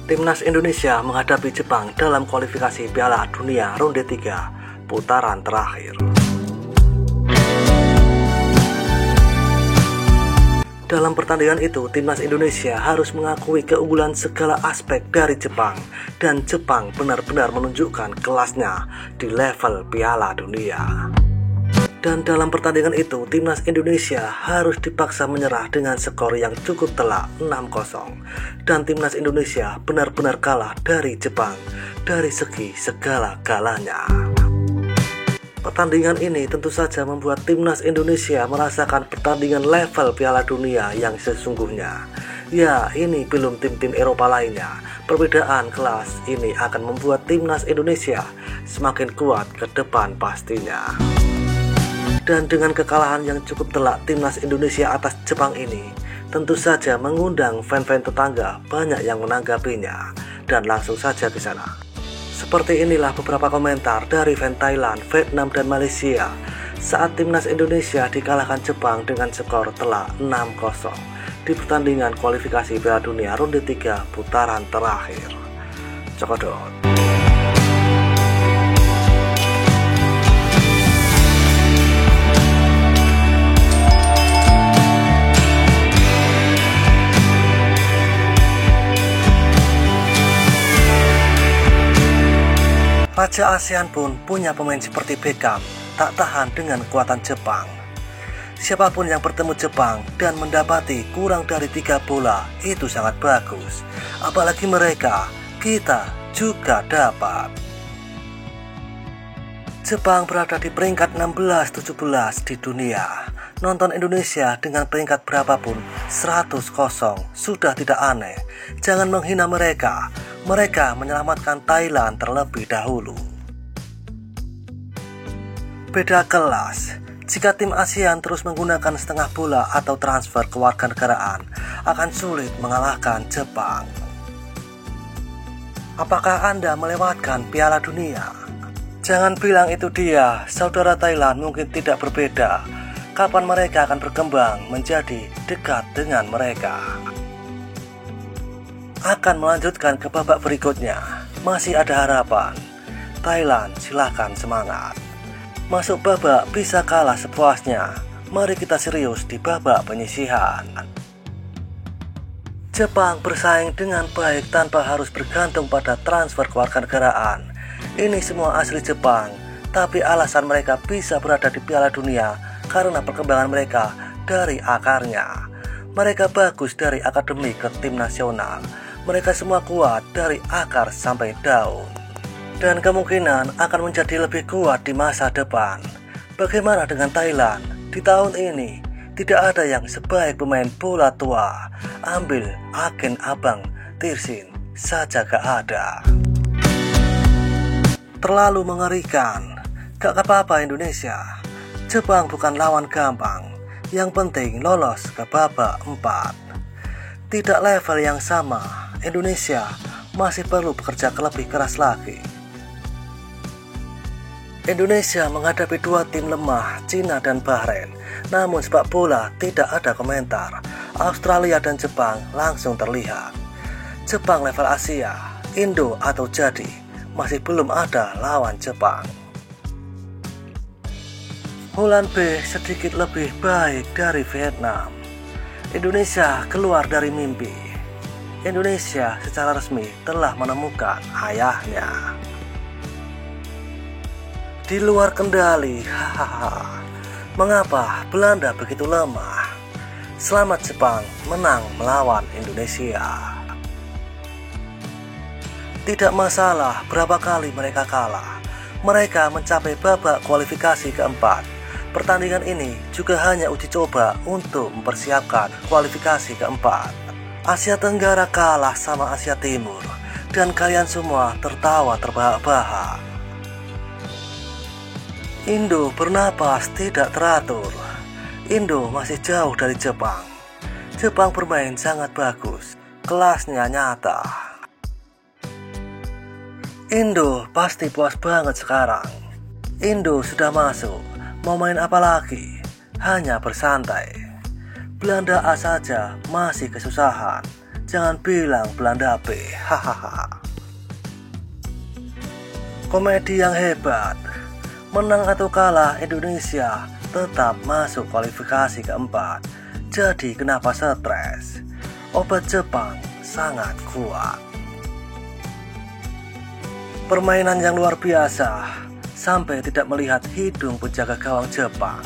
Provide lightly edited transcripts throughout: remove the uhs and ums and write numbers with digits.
Timnas Indonesia menghadapi Jepang dalam kualifikasi Piala Dunia ronde 3 putaran terakhir. Dalam pertandingan itu, Timnas Indonesia harus mengakui keunggulan segala aspek dari Jepang, dan Jepang benar-benar menunjukkan kelasnya di level Piala Dunia. Dan dalam pertandingan itu, Timnas Indonesia harus dipaksa menyerah dengan skor yang cukup telak 6-0. Dan Timnas Indonesia benar-benar kalah dari Jepang dari segi segala-galanya. Pertandingan ini tentu saja membuat Timnas Indonesia merasakan pertandingan level Piala Dunia yang sesungguhnya. Ya, ini belum tim-tim Eropa lainnya. Perbedaan kelas ini akan membuat Timnas Indonesia semakin kuat ke depan pastinya. Dan dengan kekalahan yang cukup telak Timnas Indonesia atas Jepang ini, tentu saja mengundang fan-fan tetangga banyak yang menanggapinya, dan langsung saja ke sana. Seperti inilah beberapa komentar dari fan Thailand, Vietnam, dan Malaysia saat Timnas Indonesia dikalahkan Jepang dengan skor telak 6-0 di pertandingan kualifikasi Piala Dunia ronde 3 putaran terakhir. Cokodot. Raja ASEAN pun punya pemain seperti Beckham, tak tahan dengan kekuatan Jepang. Siapapun yang bertemu Jepang dan mendapati kurang dari 3 bola itu sangat bagus. Apalagi mereka, kita juga dapat. Jepang berada di peringkat 16-17 di dunia. Nonton Indonesia dengan peringkat berapapun 100-0 sudah tidak aneh. Jangan menghina mereka. Mereka menyelamatkan Thailand terlebih dahulu. Beda kelas. Jika tim ASEAN terus menggunakan setengah bola atau transfer kewarganegaraan, akan sulit mengalahkan Jepang. Apakah Anda melewatkan Piala Dunia? Jangan bilang itu dia. Saudara Thailand mungkin tidak berbeda. Kapan mereka akan berkembang menjadi dekat dengan mereka? Akan melanjutkan ke babak berikutnya. Masih ada harapan. Thailand, silahkan semangat. Masuk babak bisa kalah sepuasnya. Mari kita serius di babak penyisihan. Jepang bersaing dengan baik tanpa harus bergantung pada transfer kewarganegaraan. Ini semua asli Jepang, tapi alasan mereka bisa berada di Piala Dunia karena perkembangan mereka dari akarnya. Mereka bagus dari akademi ke tim nasional. Mereka semua kuat dari akar sampai daun. Dan kemungkinan akan menjadi lebih kuat di masa depan. Bagaimana dengan Thailand? Di tahun ini tidak ada yang sebaik pemain bola tua. Ambil agen abang Tirsin saja gak ada. Terlalu mengerikan. Gak apa-apa Indonesia. Jepang bukan lawan gampang. Yang penting lolos ke babak 4. Tidak level yang sama. Indonesia masih perlu bekerja lebih keras lagi. Indonesia menghadapi 2 tim lemah, Cina dan Bahrain. Namun sepak bola tidak ada komentar. Australia dan Jepang langsung terlihat. Jepang level Asia, Indo atau jadi, masih belum ada lawan Jepang. Holland B sedikit lebih baik dari Vietnam. Indonesia keluar dari mimpi. Indonesia secara resmi telah menemukan ayahnya. Di luar kendali, hahaha. Mengapa Belanda begitu lemah? Selamat Jepang menang melawan Indonesia. Tidak masalah berapa kali mereka kalah. Mereka mencapai babak kualifikasi keempat. Pertandingan ini juga hanya uji coba untuk mempersiapkan kualifikasi keempat. Asia Tenggara kalah sama Asia Timur, dan kalian semua tertawa terbahak-bahak. Indo bernapas tidak teratur. Indo masih jauh dari Jepang. Jepang bermain sangat bagus, kelasnya nyata. Indo pasti puas banget sekarang. Indo sudah masuk, mau main apa lagi? Hanya bersantai. Belanda A saja masih kesusahan. Jangan bilang Belanda B. Hahaha. Komedi yang hebat. Menang atau kalah, Indonesia tetap masuk kualifikasi keempat. Jadi kenapa stres? Obat Jepang sangat kuat. Permainan yang luar biasa, sampai tidak melihat hidung penjaga gawang Jepang.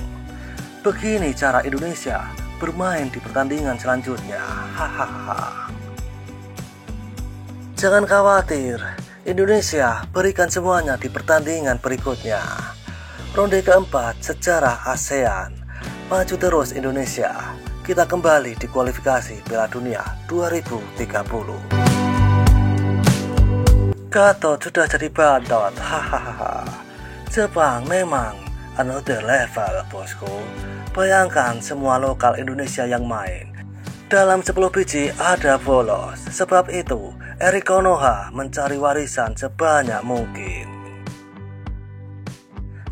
Begini cara Indonesia bermain di pertandingan selanjutnya. Hahaha. Jangan khawatir, Indonesia berikan semuanya di pertandingan berikutnya. Ronde keempat sejarah ASEAN. Maju terus Indonesia. Kita kembali di kualifikasi Piala Dunia 2030. Gatot sudah jadi Batot. Hahaha. Jepang memang another level, bosku. Bayangkan semua lokal Indonesia yang main. Dalam 10 biji ada bolos. Sebab itu Erik Konoha mencari warisan sebanyak mungkin.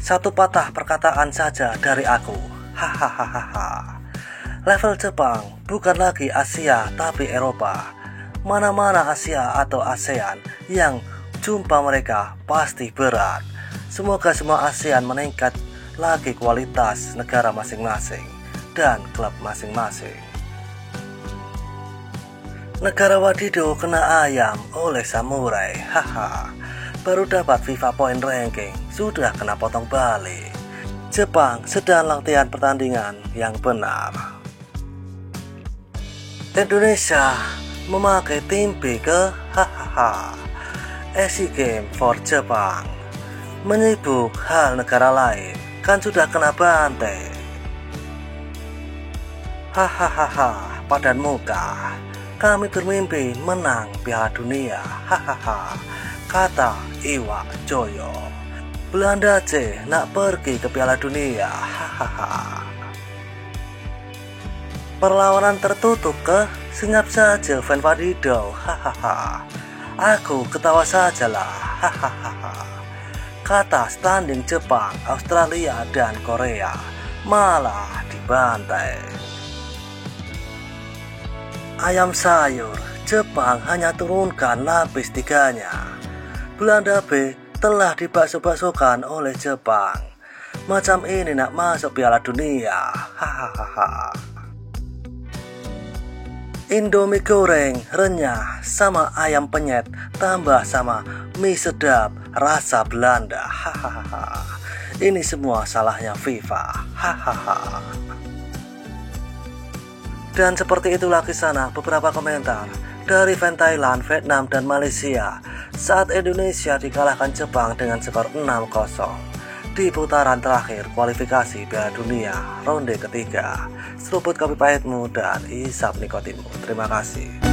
Satu patah perkataan saja dari aku. Hahaha. Level Jepang bukan lagi Asia tapi Eropa. Mana-mana Asia atau ASEAN yang jumpa mereka pasti berat. Semoga semua ASEAN meningkat lagi kualitas negara masing-masing dan klub masing-masing. Negara Wadido kena ayam oleh samurai. Haha. Baru dapat FIFA Point Ranking sudah kena potong balik. Jepang sedang latihan pertandingan yang benar. Indonesia memakai tim B ke hahaha. Asian Games for Jepang. Menyibuk hal negara lain, kan sudah kena bantai. Hahaha, padan muka. Kami bermimpi menang Piala Dunia. Hahaha, kata Iwak Joyo. Belanda C nak pergi ke Piala Dunia. Hahaha. Perlawanan tertutup ke senyap saja Van Wadido. Hahaha. Aku ketawa sajalah. Hahaha. Kata standing Jepang, Australia dan Korea malah dibantai. Ayam sayur, Jepang hanya turunkan lapis 3-nya. Belanda B telah dibakso-baksokan oleh Jepang. Macam ini nak masuk Piala Dunia. Hahaha. Indomie goreng renyah sama ayam penyet tambah sama mie sedap rasa Belanda. Hahaha. Ini semua salahnya FIFA. Hahaha. Dan seperti itulah kisah beberapa komentar dari fan Thailand, Vietnam dan Malaysia saat Indonesia dikalahkan Jepang dengan skor 6-0 di putaran terakhir kualifikasi Piala Dunia ronde ketiga. Seruput kopi pahitmu dan isap nikotinmu. Terima kasih.